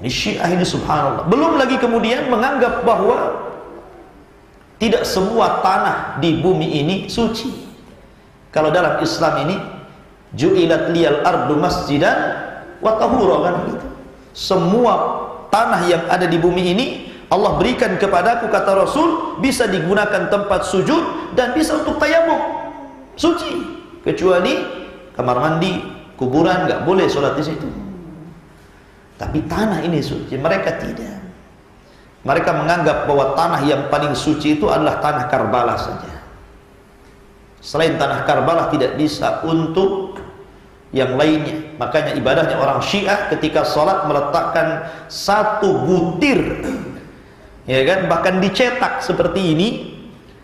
Ini Syiah ini subhanallah. Belum lagi kemudian menganggap bahwa tidak semua tanah di bumi ini suci. Kalau dalam Islam ini ju'ilat liyal ardu masjidan wa tahura, kan gitu. Semua tanah yang ada di bumi ini Allah berikan kepadaku, kata Rasul, bisa digunakan tempat sujud dan bisa untuk tayamum, suci. Kecuali kamar mandi, kuburan, nggak boleh sholat di situ. Tapi tanah ini suci, mereka tidak. Mereka menganggap bahwa tanah yang paling suci itu adalah tanah Karbala saja. Selain tanah Karbala tidak bisa untuk yang lainnya. Makanya ibadahnya orang Syiah ketika sholat meletakkan satu butir, ya kan, bahkan dicetak seperti ini,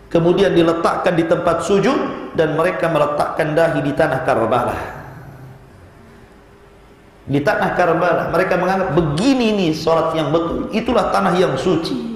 kemudian diletakkan di tempat sujud, dan mereka meletakkan dahi di tanah Karbala. Di tanah Karbala mereka menganggap begini nih sholat yang betul, itulah tanah yang suci.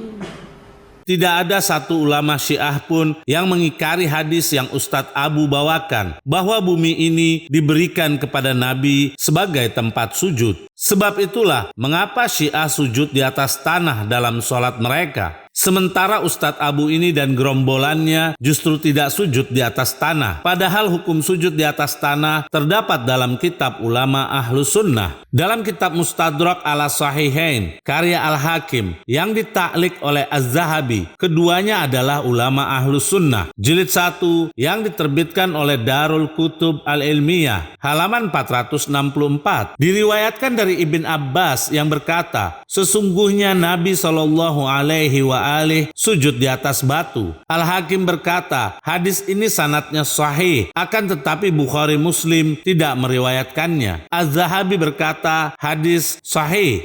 Tidak ada satu ulama Syiah pun yang mengingkari hadis yang Ustadz Abu bawakan bahwa bumi ini diberikan kepada Nabi sebagai tempat sujud. Sebab itulah mengapa Syiah sujud di atas tanah dalam sholat mereka. Sementara Ustadz Abu ini dan gerombolannya justru tidak sujud di atas tanah. Padahal hukum sujud di atas tanah terdapat dalam kitab ulama Ahlus Sunnah. Dalam kitab Mustadrak ala Sahihain, karya Al-Hakim yang ditaklik oleh Az-Zahabi, keduanya adalah ulama Ahlus Sunnah. Jilid 1 yang diterbitkan oleh Darul Kutub Al-Ilmiyah, halaman 464. Diriwayatkan dari Ibn Abbas yang berkata, sesungguhnya Nabi SAW sujud di atas batu. Al-Hakim berkata, hadis ini sanadnya sahih, akan tetapi Bukhari Muslim tidak meriwayatkannya. Az-Zahabi berkata, hadis sahih.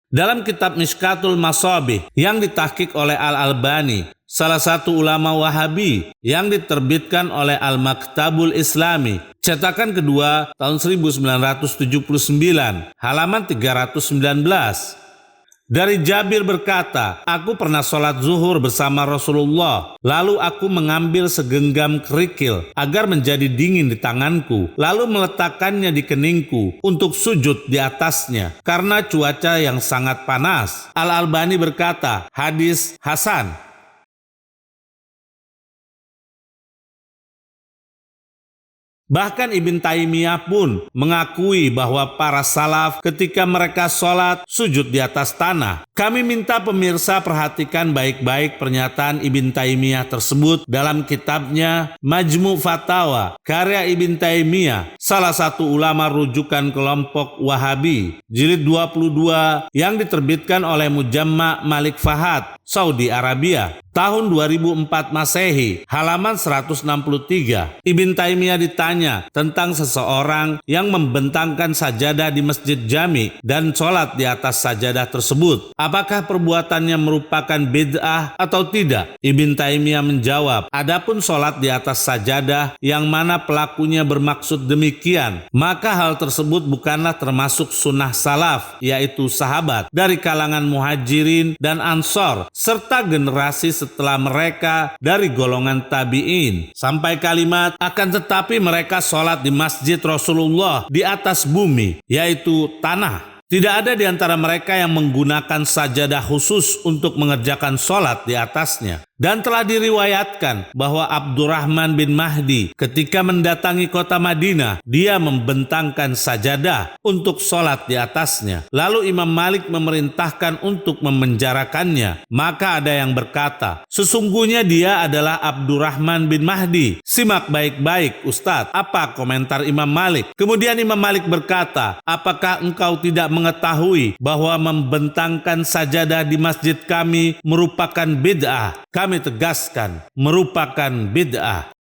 Dalam kitab Mishkatul Masabih yang ditahqiq oleh Al-Albani, salah satu ulama Wahabi, yang diterbitkan oleh Al-Maktabul Islami, cetakan kedua tahun 1979, halaman 319. Dari Jabir berkata, aku pernah sholat zuhur bersama Rasulullah, lalu aku mengambil segenggam kerikil agar menjadi dingin di tanganku, lalu meletakkannya di keningku untuk sujud di atasnya karena cuaca yang sangat panas. Al-Albani berkata, hadis hasan. Bahkan Ibn Taimiyah pun mengakui bahwa para salaf ketika mereka sholat sujud di atas tanah. Kami minta pemirsa perhatikan baik-baik pernyataan Ibn Taimiyah tersebut dalam kitabnya Majmu' Fatawa, karya Ibn Taimiyah, salah satu ulama rujukan kelompok Wahabi, jilid 22 yang diterbitkan oleh Mujamma' Malik Fahad, Saudi Arabia, tahun 2004 Masehi, halaman 163. Ibn Taimiyah ditanya tentang seseorang yang membentangkan sajadah di masjid jami dan sholat di atas sajadah tersebut. Apakah perbuatannya merupakan bid'ah atau tidak? Ibn Taimiyah menjawab, adapun sholat di atas sajadah yang mana pelakunya bermaksud demikian, maka hal tersebut bukanlah termasuk sunnah salaf, yaitu sahabat dari kalangan muhajirin dan ansor, serta generasi setelah mereka dari golongan tabi'in. Sampai kalimat, akan tetapi mereka sholat di masjid Rasulullah di atas bumi, yaitu tanah. Tidak ada di antara mereka yang menggunakan sajadah khusus untuk mengerjakan sholat di atasnya. Dan telah diriwayatkan bahwa Abdurrahman bin Mahdi ketika mendatangi kota Madinah, dia membentangkan sajadah untuk sholat di atasnya. Lalu Imam Malik memerintahkan untuk memenjarakannya. Maka ada yang berkata, sesungguhnya dia adalah Abdurrahman bin Mahdi. Simak baik-baik Ustadz, apa komentar Imam Malik? Kemudian Imam Malik berkata, apakah engkau tidak mengetahui bahwa membentangkan sajadah di masjid kami merupakan bid'ah? Kami tegaskan, merupakan bid'ah.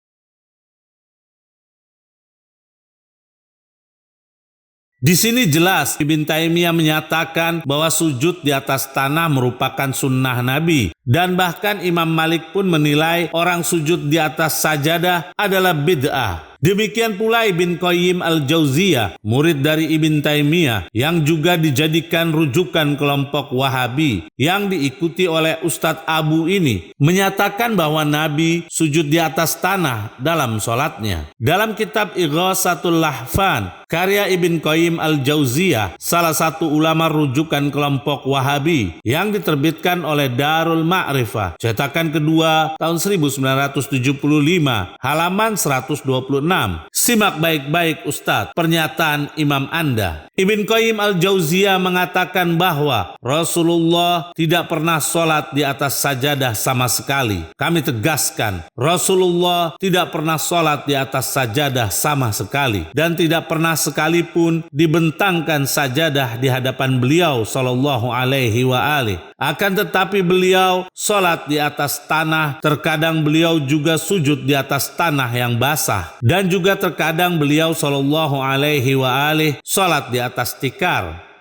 Di sini jelas Ibn Taimiyah menyatakan bahwa sujud di atas tanah merupakan sunnah Nabi. Dan bahkan Imam Malik pun menilai orang sujud di atas sajadah adalah bid'ah. Demikian pula Ibn Qayyim al-Jauziyah, murid dari Ibn Taimiyah, yang juga dijadikan rujukan kelompok Wahabi yang diikuti oleh Ustadz Abu ini, menyatakan bahwa Nabi sujud di atas tanah dalam sholatnya. Dalam kitab Ighasatul Lahfan, karya Ibn Qayyim al-Jauziyah, salah satu ulama rujukan kelompok Wahabi yang diterbitkan oleh Darul Ma'rifah, cetakan kedua tahun 1975, halaman 126. Simak baik-baik Ustadz pernyataan imam Anda. Ibn Qayyim al-Jauziyah mengatakan bahwa Rasulullah tidak pernah sholat di atas sajadah sama sekali. Kami tegaskan, Rasulullah tidak pernah sholat di atas sajadah sama sekali, dan tidak pernah sekalipun dibentangkan sajadah di hadapan beliau sallallahu alaihi wa alihi. Akan tetapi beliau sholat di atas tanah, terkadang beliau juga sujud di atas tanah yang basah, dan juga terkadang beliau sallallahu alaihi wa alihi sholat di atas tikar.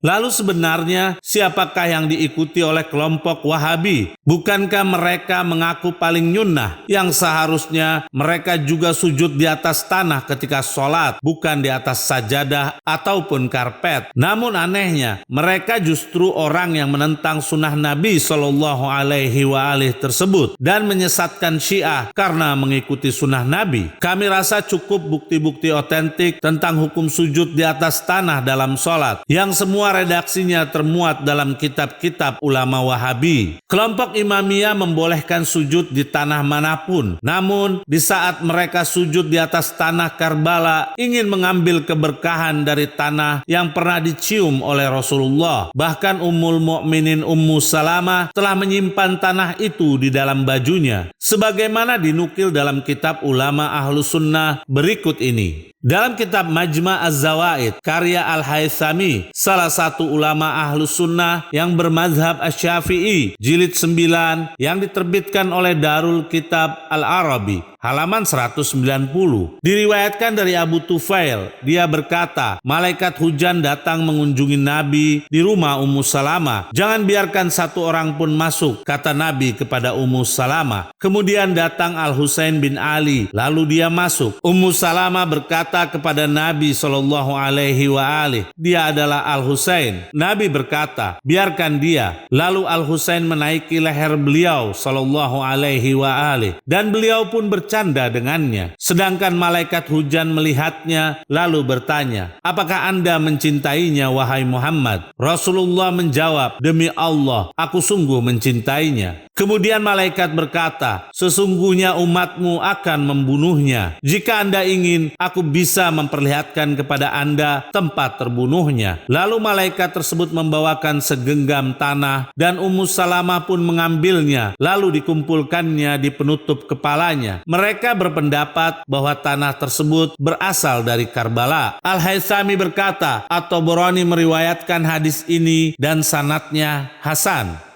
Lalu sebenarnya siapakah yang diikuti oleh kelompok Wahabi? Bukankah mereka mengaku paling nyunnah, yang seharusnya mereka juga sujud di atas tanah ketika sholat, bukan di atas sajadah ataupun karpet? Namun anehnya, mereka justru orang yang menentang sunnah Nabi Shallallahu Alaihi Wasallam tersebut dan menyesatkan Syiah karena mengikuti sunnah Nabi. Kami rasa cukup bukti-bukti otentik tentang hukum sujud di atas tanah dalam sholat, yang semua redaksinya termuat dalam kitab-kitab ulama Wahabi. Kelompok Imamiyah membolehkan sujud di tanah manapun. Namun, di saat mereka sujud di atas tanah Karbala, ingin mengambil keberkahan dari tanah yang pernah dicium oleh Rasulullah. Bahkan Ummul Mukminin Ummu Salamah telah menyimpan tanah itu di dalam bajunya, sebagaimana dinukil dalam kitab ulama Ahlus Sunnah berikut ini. Dalam kitab Majma' Az-Zawaid, karya Al-Haythami, salah satu ulama Ahlus Sunnah yang bermazhab Asy-Syafi'i, jilid 9, yang diterbitkan oleh Darul Kitab Al-Arabi, halaman 190. Diriwayatkan dari Abu Tufail, dia berkata, malaikat hujan datang mengunjungi Nabi di rumah Ummu Salamah. Jangan biarkan satu orang pun masuk, kata Nabi kepada Ummu Salamah. Kemudian datang Al-Husain bin Ali, lalu dia masuk. Ummu Salamah berkata kepada Nabi Shallallahu Alaihi Wasallam, dia adalah Al-Husain. Nabi berkata, biarkan dia. Lalu Al-Husain menaiki leher beliau Shallallahu Alaihi Wasallam, dan beliau pun bercanda dengannya. Sedangkan malaikat hujan melihatnya lalu bertanya, apakah Anda mencintainya wahai Muhammad? Rasulullah menjawab, demi Allah, aku sungguh mencintainya. Kemudian malaikat berkata, sesungguhnya umatmu akan membunuhnya. Jika Anda ingin, aku bisa memperlihatkan kepada Anda tempat terbunuhnya. Lalu malaikat tersebut membawakan segenggam tanah, dan Ummu Salamah pun mengambilnya, lalu dikumpulkannya di penutup kepalanya. Mereka berpendapat bahwa tanah tersebut berasal dari Karbala. Al-Haythami berkata, At-Tabarani meriwayatkan hadis ini dan sanadnya hasan.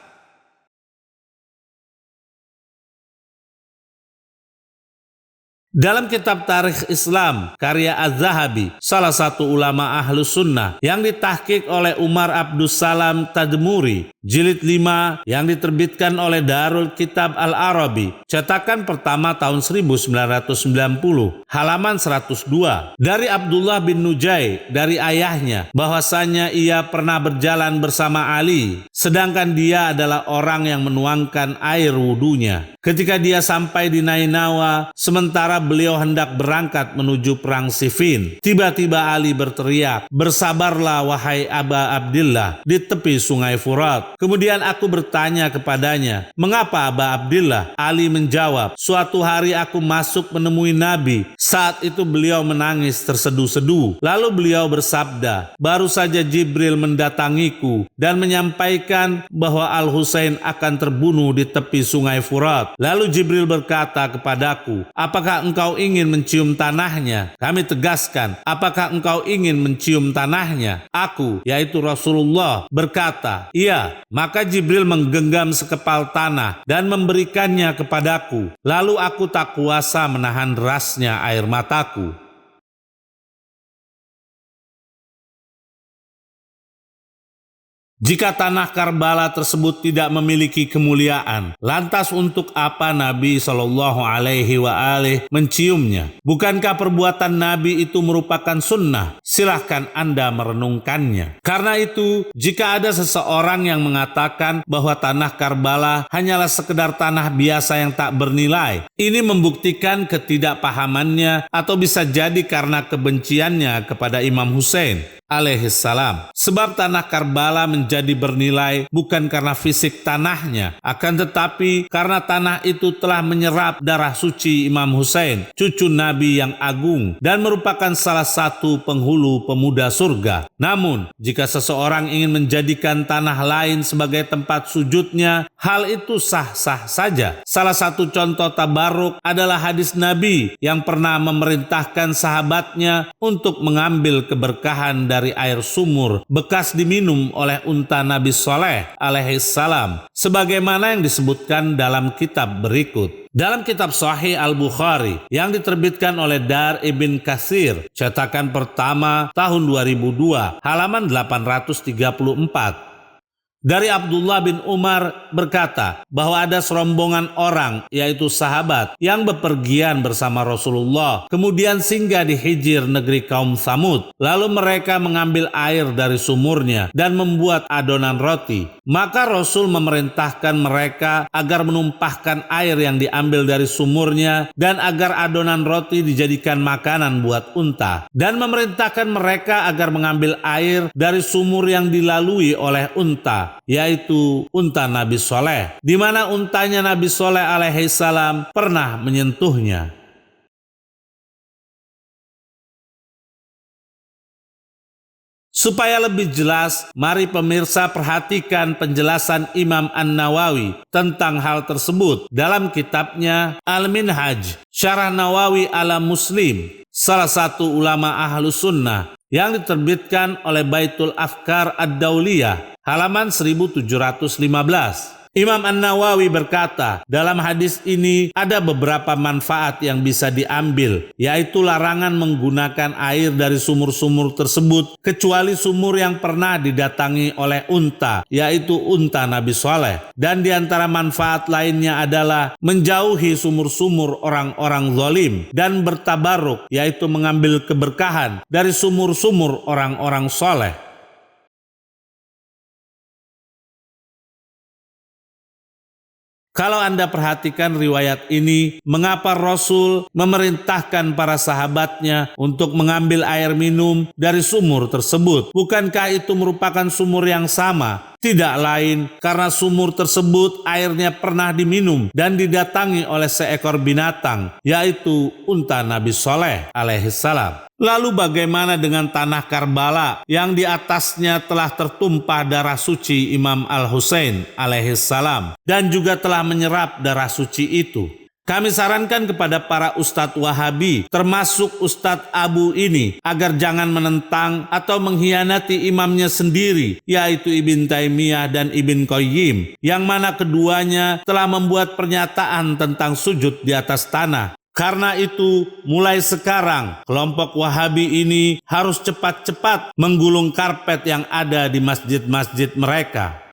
Dalam kitab Tarikh Islam, karya Az-Zahabi, salah satu ulama Ahlus Sunnah, yang ditahqiq oleh Umar Abdus Salam Tadmuri, jilid 5, yang diterbitkan oleh Darul Kitab Al-Arabi, cetakan pertama tahun 1990, halaman 102. Dari Abdullah bin Nujai, dari ayahnya, bahwasanya ia pernah berjalan bersama Ali, sedangkan dia adalah orang yang menuangkan air wudunya. Ketika dia sampai di Nainawa, sementara beliau hendak berangkat menuju perang Siffin, tiba-tiba Ali berteriak, bersabarlah wahai Aba Abdillah, di tepi sungai Furat. Kemudian aku bertanya kepadanya, mengapa Aba Abdillah? Ali menjawab, suatu hari aku masuk menemui Nabi. Saat itu beliau menangis terseduh-seduh. Lalu beliau bersabda, baru saja Jibril mendatangiku dan menyampaikan bahwa Al-Husain akan terbunuh di tepi sungai Furat. Lalu Jibril berkata kepadaku, apakah engkau ingin mencium tanahnya? Kami tegaskan, apakah engkau ingin mencium tanahnya? Aku, yaitu Rasulullah, berkata, iya. Maka Jibril menggenggam sekepal tanah dan memberikannya kepadaku. Lalu aku tak kuasa menahan derasnya air mataku. Jika tanah Karbala tersebut tidak memiliki kemuliaan, lantas untuk apa Nabi Shallallahu Alaihi Wasallam menciumnya? Bukankah perbuatan Nabi itu merupakan sunnah? Silahkan Anda merenungkannya. Karena itu, jika ada seseorang yang mengatakan bahwa tanah Karbala hanyalah sekedar tanah biasa yang tak bernilai, ini membuktikan ketidakpahamannya atau bisa jadi karena kebenciannya kepada Imam Hussein alaihissalam. Sebab tanah Karbala menjadi bernilai bukan karena fisik tanahnya, akan tetapi karena tanah itu telah menyerap darah suci Imam Hussein, cucu Nabi yang agung dan merupakan salah satu penghulu pemuda surga. Namun, jika seseorang ingin menjadikan tanah lain sebagai tempat sujudnya, hal itu sah-sah saja. Salah satu contoh tabaruk adalah hadis Nabi yang pernah memerintahkan sahabatnya untuk mengambil keberkahan dari air sumur bekas diminum oleh unta Nabi Saleh alaihissalam, sebagaimana yang disebutkan dalam kitab berikut. Dalam kitab Sahih Al-Bukhari yang diterbitkan oleh Dar Ibn Katsir, cetakan pertama tahun 2002, halaman 834. Dari Abdullah bin Umar berkata bahwa ada serombongan orang, yaitu sahabat, yang bepergian bersama Rasulullah, kemudian singgah di Hijr, negeri kaum Tsamud. Lalu mereka mengambil air dari sumurnya dan membuat adonan roti. Maka Rasul memerintahkan mereka agar menumpahkan air yang diambil dari sumurnya dan agar adonan roti dijadikan makanan buat unta. Dan memerintahkan mereka agar mengambil air dari sumur yang dilalui oleh unta, yaitu unta Nabi Saleh, di mana untanya Nabi Saleh alaihissalam pernah menyentuhnya. Supaya lebih jelas, mari pemirsa perhatikan penjelasan Imam An-Nawawi tentang hal tersebut dalam kitabnya Al-Minhaj, Syarah Nawawi ala Muslim, salah satu ulama Ahlus Sunnah, yang diterbitkan oleh Baitul Afkar Ad-Dauliyah, halaman 1715. Imam An-Nawawi berkata, dalam hadis ini ada beberapa manfaat yang bisa diambil, yaitu larangan menggunakan air dari sumur-sumur tersebut kecuali sumur yang pernah didatangi oleh unta, yaitu unta Nabi Saleh. Dan di antara manfaat lainnya adalah menjauhi sumur-sumur orang-orang zalim dan bertabaruk, yaitu mengambil keberkahan dari sumur-sumur orang-orang saleh. Kalau Anda perhatikan riwayat ini, mengapa Rasul memerintahkan para sahabatnya untuk mengambil air minum dari sumur tersebut? Bukankah itu merupakan sumur yang sama? Tidak lain karena sumur tersebut airnya pernah diminum dan didatangi oleh seekor binatang, yaitu unta Nabi Saleh alaihissalam. Lalu bagaimana dengan tanah Karbala yang di atasnya telah tertumpah darah suci Imam Al-Husain alaihissalam dan juga telah menyerap darah suci itu? Kami sarankan kepada para ustadz Wahabi, termasuk Ustadz Abu ini, agar jangan menentang atau mengkhianati imamnya sendiri, yaitu Ibn Taimiyah dan Ibn Qayyim, yang mana keduanya telah membuat pernyataan tentang sujud di atas tanah. Karena itu, mulai sekarang, kelompok Wahabi ini harus cepat-cepat menggulung karpet yang ada di masjid-masjid mereka.